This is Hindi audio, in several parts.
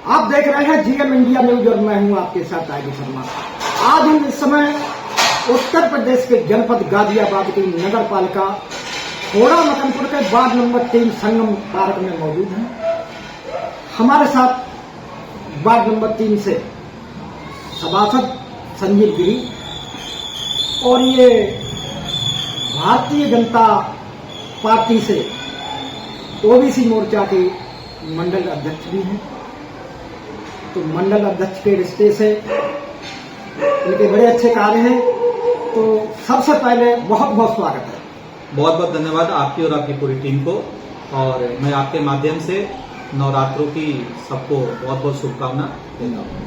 आप देख रहे हैं जीएम इंडिया न्यूज और मैं हूं आपके साथ टाइगर शर्मा। आज हम इस समय उत्तर प्रदेश के जनपद गाजियाबाद की नगर पालिका खोड़ा मकनपुर के वार्ड नंबर 3 संगम पार्क में मौजूद हैं। हमारे साथ वार्ड नंबर 3 से सभासद संजीव गिरी और ये भारतीय जनता पार्टी से ओबीसी मोर्चा के मंडल अध्यक्ष भी हैं। तो मंडल अध्यक्ष के रिश्ते से इनके बड़े अच्छे कार्य हैं। तो सबसे पहले बहुत बहुत स्वागत है। बहुत बहुत धन्यवाद आपकी और आपकी पूरी टीम को। और मैं आपके माध्यम से नवरात्रों की सबको बहुत बहुत शुभकामना देता हूँ।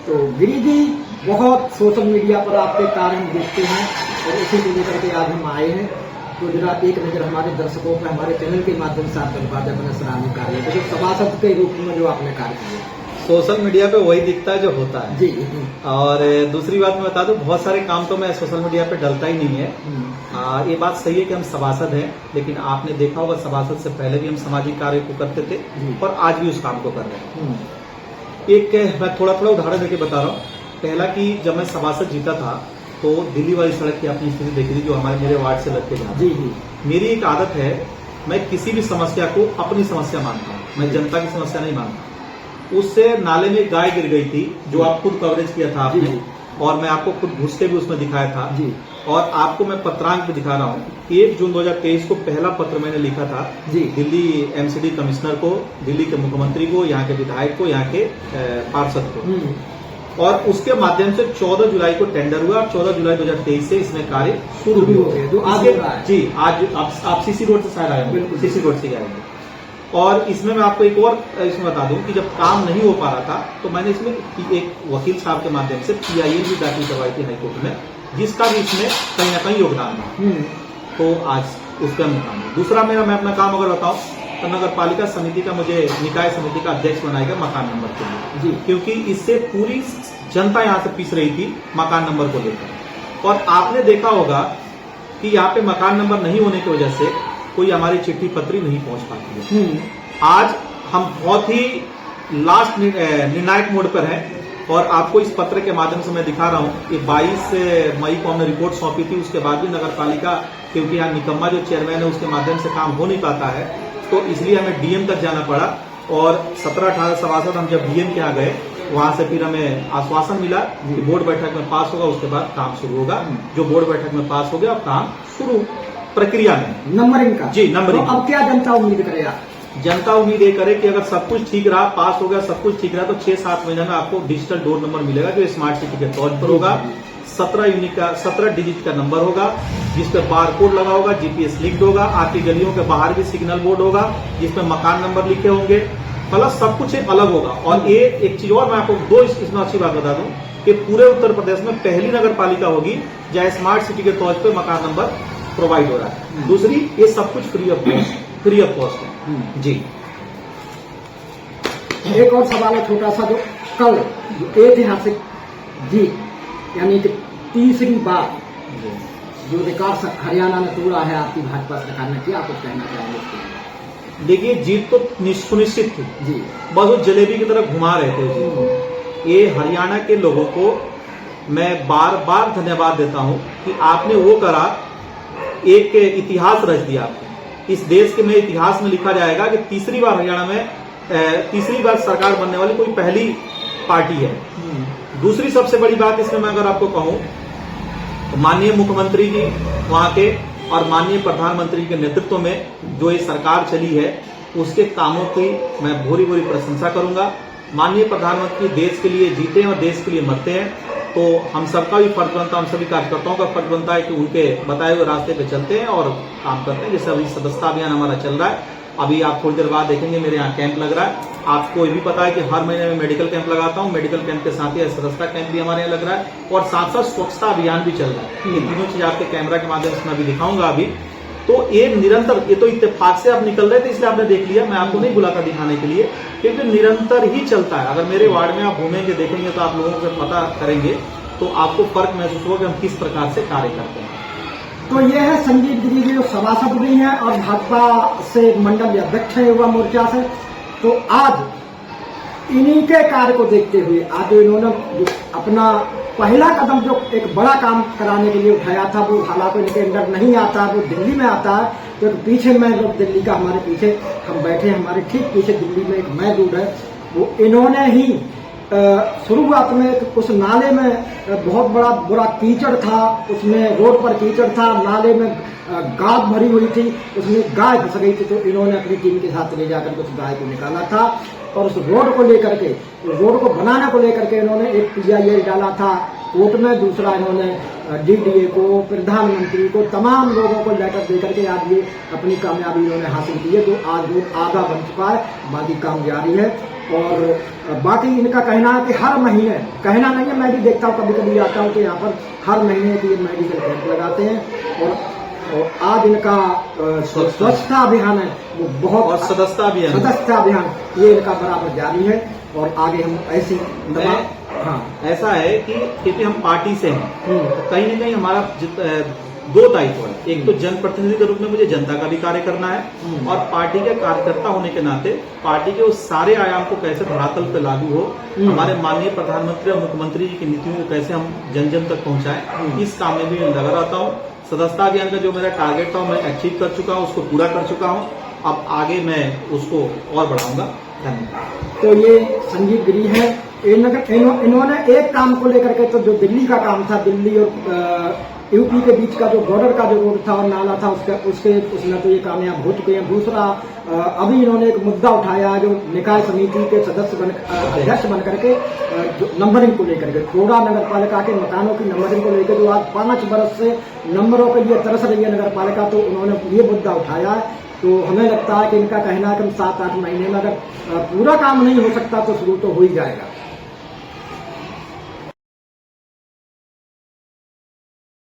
तो गिरी जी, बहुत सोशल मीडिया पर आपके कार्य हम देखते हैं और इसी को लेकर के आज हम आए हैं। तो जरा एक नजर हमारे दर्शकों पर हमारे चैनल के माध्यम से आप बता दें अपने सराहनीय कार्य जो सभासद के रूप में जो आपने कार्य किया। सोशल मीडिया पे वही दिखता है जो होता है जी। और दूसरी बात मैं बता दूं, बहुत सारे काम तो मैं सोशल मीडिया पे डलता ही नहीं है। ये बात सही है कि हम सभासद हैं, लेकिन आपने देखा होगा सभासद से पहले भी हम सामाजिक कार्य को करते थे और आज भी उस काम को कर रहे हैं। एक मैं थोड़ा थोड़ा उदाहरण देके बता रहा हूँ। पहला कि जब मैं सभासद जीता था तो दिल्ली वाली सड़क की आपने स्थिति देखी थी जो हमारे मेरे वार्ड से लग के जा जी। मेरी एक आदत है, मैं किसी भी समस्या को अपनी समस्या मानता हूँ, मैं जनता की समस्या नहीं मानता। उससे नाले में गाय गिर गई थी जो आप खुद कवरेज किया था आपने, और मैं आपको खुद घुस के भी उसमें दिखाया था जी। और आपको मैं पत्रांक पे दिखा रहा हूँ। 1 जून 2023 को पहला पत्र मैंने लिखा था जी। दिल्ली एमसीडी कमिश्नर को, दिल्ली के मुख्यमंत्री को, यहाँ के विधायक को, यहाँ के पार्षद को, और उसके माध्यम से 14 जुलाई को टेंडर हुआ और 14 जुलाई 2023 से इसमें कार्य शुरू भी हो गया। जो आज हो रहा है। जी, आज आप सीसी रोड से शायद आए होंगे, सीसी रोड से आएंगे। और इसमें मैं आपको एक और इसमें बता दूं कि जब काम नहीं हो पा रहा था तो मैंने इसमें एक वकील साहब के माध्यम से PIL भी दाखिल करवाई थी हाईकोर्ट में, जिसका भी इसमें कहीं ना कहीं योगदान था। तो आज उस पर काम। दूसरा मैं अपना काम अगर बताऊं तो नगर पालिका समिति का, मुझे निकाय समिति का अध्यक्ष बनाया गया मकान नंबर के लिए जी, क्योंकि इससे पूरी जनता यहाँ से पीस रही थी मकान नंबर को लेकर। और आपने देखा होगा कि यहाँ पे मकान नंबर नहीं होने की वजह से कोई हमारी चिट्ठी पत्री नहीं पहुंच पाती है। आज हम बहुत ही लास्ट निर्णायक मोड पर हैं और आपको इस पत्र के माध्यम से मैं दिखा रहा हूं कि 22 मई को हमने रिपोर्ट सौंपी थी। उसके बाद भी नगर पालिका, क्योंकि यहाँ निकम्मा जो चेयरमैन है उसके माध्यम से काम हो नहीं पाता है, तो इसलिए हमें DM तक जाना पड़ा। और 17-18 सभासद हम जब DM के यहाँ गए, वहां से फिर हमें आश्वासन मिला कि बोर्ड बैठक में पास होगा, उसके बाद काम शुरू होगा। जो बोर्ड बैठक में पास हो गया और काम शुरू प्रक्रिया में नंबरिंग का। जी, नंबरिंग। तो अब क्या जनता उम्मीद करेगा? जनता उम्मीद ये करे कि अगर सब कुछ ठीक रहा, पास हो गया, सब कुछ ठीक रहा, तो 6-7 महीने में आपको डिजिटल डोर नंबर मिलेगा जो स्मार्ट सिटी के तौर पर होगा। 17 डिजिट का नंबर होगा जिसपे बार कोड लगा होगा, GPS लिंक्ड होगा। आपकी गलियों के बाहर भी सिग्नल बोर्ड होगा जिसमें मकान नंबर लिखे होंगे, प्लस सब कुछ एक अलग होगा। और एक चीज और मैं आपको इसमें अच्छी बात बता दूं कि पूरे उत्तर प्रदेश में पहली नगर पालिका होगी जहां स्मार्ट सिटी के तौर पर मकान नंबर प्रोवाइड हो रहा है। दूसरी, ये सब कुछ फ्री ऑफ कॉस्ट है जी। एक और सवाल है छोटा सा, जो कल ऐतिहासिक जीत यानी कि तीसरी बार जो रिकॉर्ड हरियाणा ने तोड़ा है आपकी भाजपा सरकार ने, क्या कुछ कहना चाहेंगे? देखिए, जीत तो सुनिश्चित थी जी, बस वो जलेबी की तरह घुमा रहे थे। ये हरियाणा के लोगों को मैं बार बार धन्यवाद देता हूं कि आपने वो करा, एक इतिहास रच दिया आपने। इस देश के में इतिहास में लिखा जाएगा कि तीसरी बार हरियाणा में तीसरी बार सरकार बनने वाली कोई पहली पार्टी है। दूसरी सबसे बड़ी बात इसमें मैं अगर आपको कहूं तो माननीय मुख्यमंत्री जी वहां के और माननीय प्रधानमंत्री के नेतृत्व में जो ये सरकार चली है उसके कामों की मैं भूरी भूरी प्रशंसा करूंगा। माननीय प्रधानमंत्री देश के लिए जीते हैं और देश के लिए मरते हैं, तो हम सबका भी फर्ज बनता है, हम सभी कार्यकर्ताओं का फर्ज बनता है कि उनके बताए हुए रास्ते पे चलते हैं और काम करते हैं। जैसे अभी सदस्यता अभियान हमारा चल रहा है, अभी आप थोड़ी देर बाद देखेंगे मेरे यहाँ कैंप लग रहा है। आपको ये भी पता है कि हर महीने में मेडिकल कैंप लगाता हूँ, मेडिकल कैंप के साथ ही सदस्यता कैंप भी हमारे यहाँ लग रहा है और साथ साथ स्वच्छता अभियान भी चल रहा है। ये तीनों चीज आपके कैमरा के माध्यम से मैं भी दिखाऊंगा अभी। तो ये निरंतर, ये तो इत्तेफाक से आप निकल रहे थे इसलिए आपने देख लिया, मैं आपको नहीं बुलाता दिखाने के लिए, क्योंकि निरंतर ही चलता है। अगर मेरे वार्ड में आप घूमेंगे देखेंगे तो आप लोगों से पता करेंगे तो आपको फर्क महसूस होगा कि हम किस प्रकार से कार्य करते हैं। तो ये है संजीव गिरी जी जो सभासद भी हैं और भाजपा से मंडल अध्यक्ष है युवा मोर्चा से। तो आज इन्हीं के कार्य को देखते हुए आज जो इन्होंने जो अपना पहला कदम जो एक बड़ा काम कराने के लिए उठाया था, वो हालांकि इनके अंदर नहीं आता, वो दिल्ली में आता है। तो पीछे मैं लोग दिल्ली का हमारे पीछे हम बैठे, हमारे ठीक पीछे दिल्ली में एक मौजूद है, वो इन्होंने ही शुरुआत में उस नाले में बहुत बड़ा बुरा कीचड़ था, उसमें रोड पर कीचड़ था, नाले में गाद भरी हुई थी, उसमें गाय फंस गई थी। तो इन्होंने अपनी टीम के साथ ले जाकर उस गाय को निकाला था और उस रोड को लेकर के, रोड को बनाने को लेकर के इन्होंने एक PIL डाला था कोर्ट में, दूसरा इन्होंने DDA को, प्रधानमंत्री को, तमाम लोगों को लेटर देकर के आज ये अपनी कामयाबी इन्होंने हासिल की है। तो आज रोड आधा बन चुका है, बाकी काम जारी है। और बाकी इनका कहना है कि हर महीने, कहना नहीं है, मैं भी देखता हूँ, कभी कभी आता हूँ तो यहाँ पर हर महीने की ये मेडिकल कैंप लगाते हैं। और आज इनका स्वच्छता अभियान है वो बहुत, और सदस्यता अभियान ये इनका बराबर जारी है। और आगे हम ऐसी हाँ ऐसा है कि क्योंकि हम पार्टी से हैं, तो कहीं न कहीं हमारा दो दायित्व है। एक तो जनप्रतिनिधि के रूप में मुझे जनता का भी कार्य करना है, और पार्टी के कार्यकर्ता होने के नाते पार्टी के उस सारे आयाम को कैसे धरातल पे लागू हो, हमारे माननीय प्रधानमंत्री और मुख्यमंत्री जी की नीतियों को कैसे हम जन जन तक पहुंचाएं, इस काम में भी मैं लगा रहता हूँ। सदस्यता अभियान का जो मेरा टारगेट था मैं अचीव कर चुका हूँ, उसको पूरा कर चुका हूँ। अब आगे मैं उसको और बढ़ाऊंगा। धन्यवाद। तो ये संजीव गिरी है, इन्होंने एक काम को लेकर के, तो जो दिल्ली का काम था, दिल्ली और यूपी के बीच का जो बॉर्डर का जो रोड था और नाला था, उसमें तो ये कामयाब हो चुके हैं। दूसरा अभी इन्होंने एक मुद्दा उठाया जो निकाय समिति के सदस्य अध्यक्ष बन करके जो नंबरिंग को लेकर के, थोड़ा नगर पालिका के मकानों की नंबरिंग को लेकर जो आज 5 वर्ष से नंबरों के लिए तरस रही है नगर पालिका, तो उन्होंने ये मुद्दा उठाया है। तो हमें लगता है कि इनका कहना है कि 7-8 महीने में अगर पूरा काम नहीं हो सकता तो शुरू तो हो ही जाएगा।